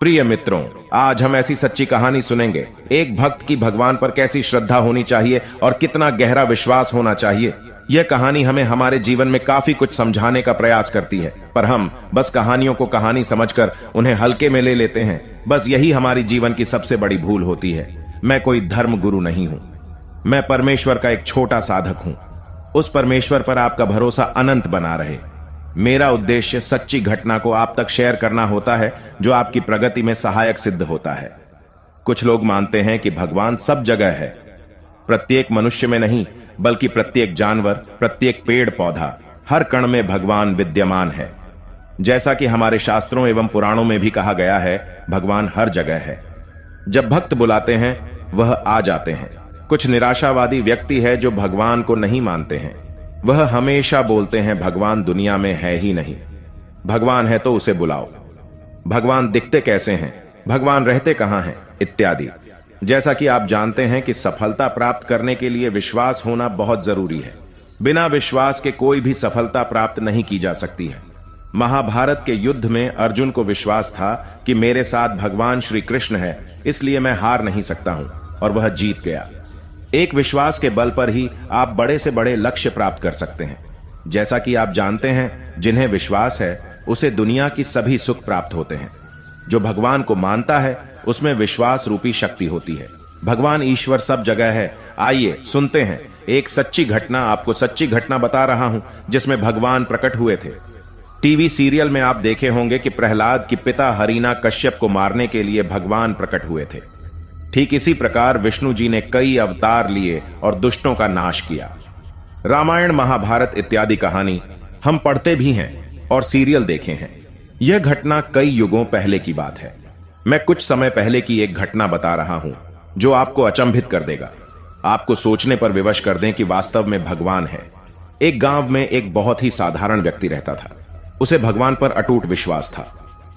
प्रिय मित्रों, आज हम ऐसी सच्ची कहानी सुनेंगे, एक भक्त की भगवान पर कैसी श्रद्धा होनी चाहिए और कितना गहरा विश्वास होना चाहिए। यह कहानी हमें हमारे जीवन में काफी कुछ समझाने का प्रयास करती है, पर हम बस कहानियों को कहानी समझकर उन्हें हल्के में ले लेते हैं। बस यही हमारी जीवन की सबसे बड़ी भूल होती है। मैं कोई धर्म गुरु नहीं हूं, मैं परमेश्वर का एक छोटा साधक हूं। उस परमेश्वर पर आपका भरोसा अनंत बना रहे। मेरा उद्देश्य सच्ची घटना को आप तक शेयर करना होता है, जो आपकी प्रगति में सहायक सिद्ध होता है। कुछ लोग मानते हैं कि भगवान सब जगह है, प्रत्येक मनुष्य में नहीं, बल्कि प्रत्येक जानवर, प्रत्येक पेड़ पौधा, हर कण में भगवान विद्यमान है। जैसा कि हमारे शास्त्रों एवं पुराणों में भी कहा गया है, भगवान हर जगह है। जब भक्त बुलाते हैं, वह आ जाते हैं। कुछ निराशावादी व्यक्ति है जो भगवान को नहीं मानते हैं। वह हमेशा बोलते हैं भगवान दुनिया में है ही नहीं, भगवान है तो उसे बुलाओ, भगवान दिखते कैसे हैं, भगवान रहते कहां हैं, इत्यादि। जैसा कि आप जानते हैं कि सफलता प्राप्त करने के लिए विश्वास होना बहुत जरूरी है। बिना विश्वास के कोई भी सफलता प्राप्त नहीं की जा सकती है। महाभारत के युद्ध में अर्जुन को विश्वास था कि मेरे साथ भगवान श्री कृष्ण है, इसलिए मैं हार नहीं सकता हूं, और वह जीत गया। एक विश्वास के बल पर ही आप बड़े से बड़े लक्ष्य प्राप्त कर सकते हैं। जैसा कि आप जानते हैं, जिन्हें विश्वास है उसे दुनिया की सभी सुख प्राप्त होते हैं। जो भगवान को मानता है उसमें विश्वास रूपी शक्ति होती है। भगवान ईश्वर सब जगह है। आइए सुनते हैं एक सच्ची घटना। आपको सच्ची घटना बता रहा हूं जिसमें भगवान प्रकट हुए थे। टीवी सीरियल में आप देखे होंगे कि प्रहलाद की पिता हरिना कश्यप को मारने के लिए भगवान प्रकट हुए थे। ठीक इसी प्रकार विष्णु जी ने कई अवतार लिए और दुष्टों का नाश किया। रामायण, महाभारत इत्यादि कहानी हम पढ़ते भी हैं और सीरियल देखे हैं। यह घटना कई युगों पहले की बात है। मैं कुछ समय पहले की एक घटना बता रहा हूं जो आपको अचंभित कर देगा, आपको सोचने पर विवश कर दें कि वास्तव में भगवान है। एक गांव में एक बहुत ही साधारण व्यक्ति रहता था। उसे भगवान पर अटूट विश्वास था।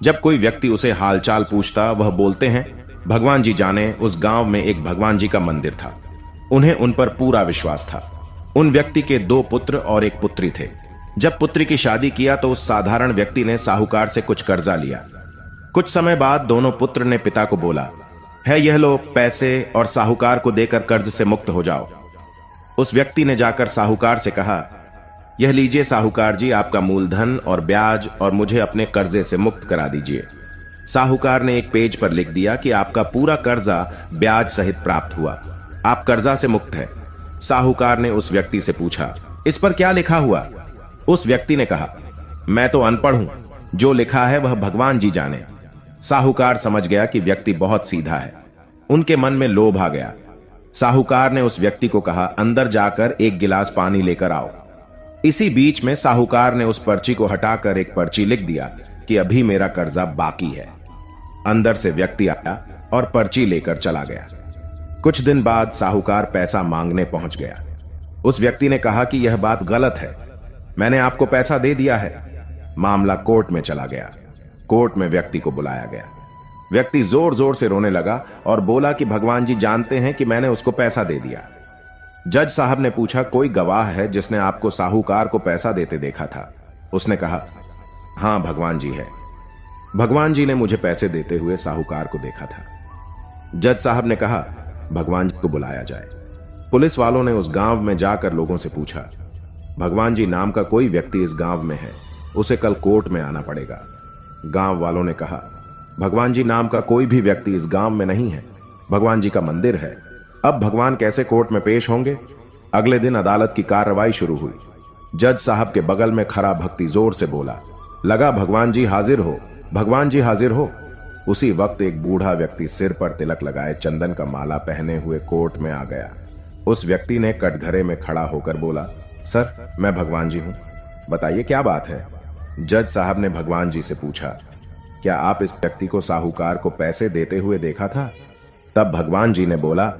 जब कोई व्यक्ति उसे हालचाल पूछता, वह बोलते हैं, भगवान जी जाने, उस गांव में एक भगवान जी का मंदिर था। उन्हें उन पर पूरा विश्वास था। उन व्यक्ति के 2 पुत्र और एक पुत्री थे। जब पुत्री की शादी किया तो उस साधारण व्यक्ति ने साहूकार से कुछ कर्जा लिया। कुछ समय बाद दोनों पुत्र ने पिता को बोला, है यह लो पैसे और साहूकार को देकर कर्ज से मुक्त हो जाओ। उस व्यक्ति ने जाकर साहूकार से कहा, यह लीजिए साहूकार जी, आपका मूलधन और ब्याज, और मुझे अपने कर्जे से मुक्त करा दीजिए। साहूकार ने एक पेज पर लिख दिया कि आपका पूरा कर्जा ब्याज सहित प्राप्त हुआ, आप कर्जा से मुक्त है। साहूकार ने उस व्यक्ति से पूछा, इस पर क्या लिखा हुआ? उस व्यक्ति ने कहा, मैं तो अनपढ़ हूं, जो लिखा है वह भगवान जी जाने। साहूकार समझ गया कि व्यक्ति बहुत सीधा है। उनके मन में लोभ आ गया। साहूकार ने उस व्यक्ति को कहा, अंदर जाकर एक गिलास पानी लेकर आओ। इसी बीच में साहूकार ने उस पर्ची को हटाकर एक पर्ची लिख दिया कि अभी मेरा कर्जा बाकी है। अंदर से व्यक्ति आया और पर्ची लेकर चला गया। कुछ दिन बाद साहूकार पैसा मांगने पहुंच गया। उस व्यक्ति ने कहा कि यह बात गलत है, मैंने आपको पैसा दे दिया है। मामला कोर्ट में चला गया। कोर्ट में व्यक्ति को बुलाया गया। व्यक्ति जोर जोर से रोने लगा और बोला कि भगवान जी जानते हैं कि मैंने उसको पैसा दे दिया। जज साहब ने पूछा, कोई गवाह है जिसने आपको साहूकार को पैसा देते देखा था? उसने कहा, हां भगवान जी है। भगवान जी ने मुझे पैसे देते हुए साहूकार को देखा था। जज साहब ने कहा, भगवान जी को बुलाया जाए। पुलिस वालों ने उस गांव में जाकर लोगों से पूछा, भगवान जी नाम का कोई व्यक्ति इस गांव में है, उसे कल कोर्ट में आना पड़ेगा। गांव वालों ने कहा, भगवान जी नाम का कोई भी व्यक्ति इस गांव में नहीं है, भगवान जी का मंदिर है। अब भगवान कैसे कोर्ट में पेश होंगे? अगले दिन अदालत की कार्रवाई शुरू हुई। जज साहब के बगल में खड़ा भक्ति जोर से बोला लगा, भगवान जी हाजिर हो, भगवान जी हाजिर हो। उसी वक्त एक बूढ़ा व्यक्ति सिर पर तिलक लगाए, चंदन का माला पहने हुए कोर्ट में आ गया। उस व्यक्ति ने कटघरे में खड़ा होकर बोला, सर मैं भगवान जी हूं, बताइए क्या बात है? जज साहब ने भगवान जी से पूछा, क्या आप इस व्यक्ति को साहूकार को पैसे देते हुए देखा था? तब भगवान जी ने बोला,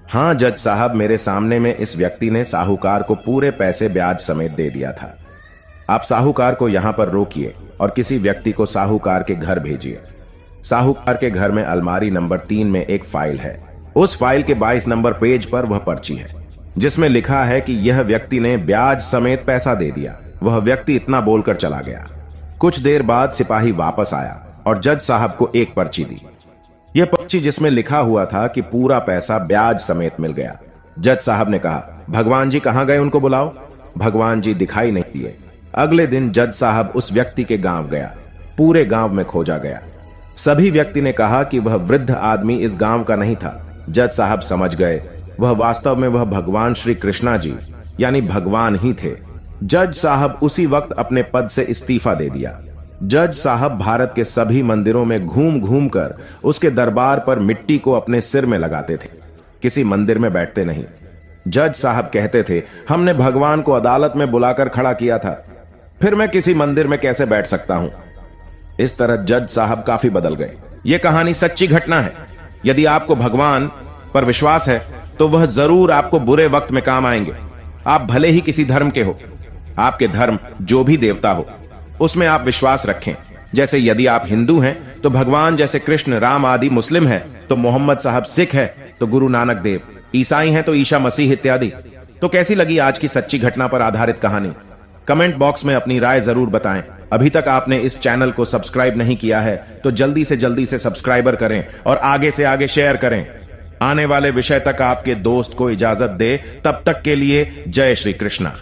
हां जज साहब, मेरे सामने में इस व्यक्ति ने साहूकार को पूरे पैसे ब्याज समेत दे दिया था। आप साहूकार को यहां पर रोकिए और किसी व्यक्ति को साहूकार के घर भेजिए। साहूकार के घर में अलमारी नंबर 3 में एक फाइल है। उस फाइल के 22 नंबर पेज पर वह पर्ची है जिसमें लिखा है कि यह व्यक्ति ने ब्याज समेत पैसा दे दिया। वह व्यक्ति इतना बोलकर चला गया। कुछ देर बाद सिपाही वापस आया और जज साहब को एक पर्ची दी। यह पर्ची जिसमें लिखा हुआ था कि पूरा पैसा ब्याज समेत मिल गया। जज साहब ने कहा, भगवान जी कहां गए, उनको बुलाओ। भगवान जी दिखाई नहीं दिए। अगले दिन जज साहब उस व्यक्ति के गांव गया। पूरे गांव में खोजा गया। सभी व्यक्ति ने कहा कि वह वृद्ध आदमी इस गांव का नहीं था। जज साहब समझ गए वह वास्तव में वह भगवान श्री कृष्णा जी यानी भगवान ही थे। जज साहब उसी वक्त अपने पद से इस्तीफा दे दिया। जज साहब भारत के सभी मंदिरों में घूम घूम कर उसके दरबार पर मिट्टी को अपने सिर में लगाते थे। किसी मंदिर में बैठते नहीं। जज साहब कहते थे, हमने भगवान को अदालत में बुलाकर खड़ा किया था, फिर मैं किसी मंदिर में कैसे बैठ सकता हूं। इस तरह जज साहब काफी बदल गए। यह कहानी सच्ची घटना है। यदि आपको भगवान पर विश्वास है तो वह जरूर आपको बुरे वक्त में काम आएंगे। आप भले ही किसी धर्म के हो, आपके धर्म जो भी देवता हो उसमें आप विश्वास रखें। जैसे यदि आप हिंदू हैं तो भगवान जैसे कृष्ण, राम आदि, मुस्लिम हैं तो मोहम्मद साहब, सिख है तो गुरु नानक देव, ईसाई हैं तो ईसा मसीह इत्यादि। तो कैसी लगी आज की सच्ची घटना पर आधारित कहानी? कमेंट बॉक्स में अपनी राय जरूर बताएं। अभी तक आपने इस चैनल को सब्सक्राइब नहीं किया है तो जल्दी से सब्सक्राइबर करें और आगे से आगे शेयर करें। आने वाले विषय तक आपके दोस्त को इजाजत दे। तब तक के लिए जय श्री कृष्णा।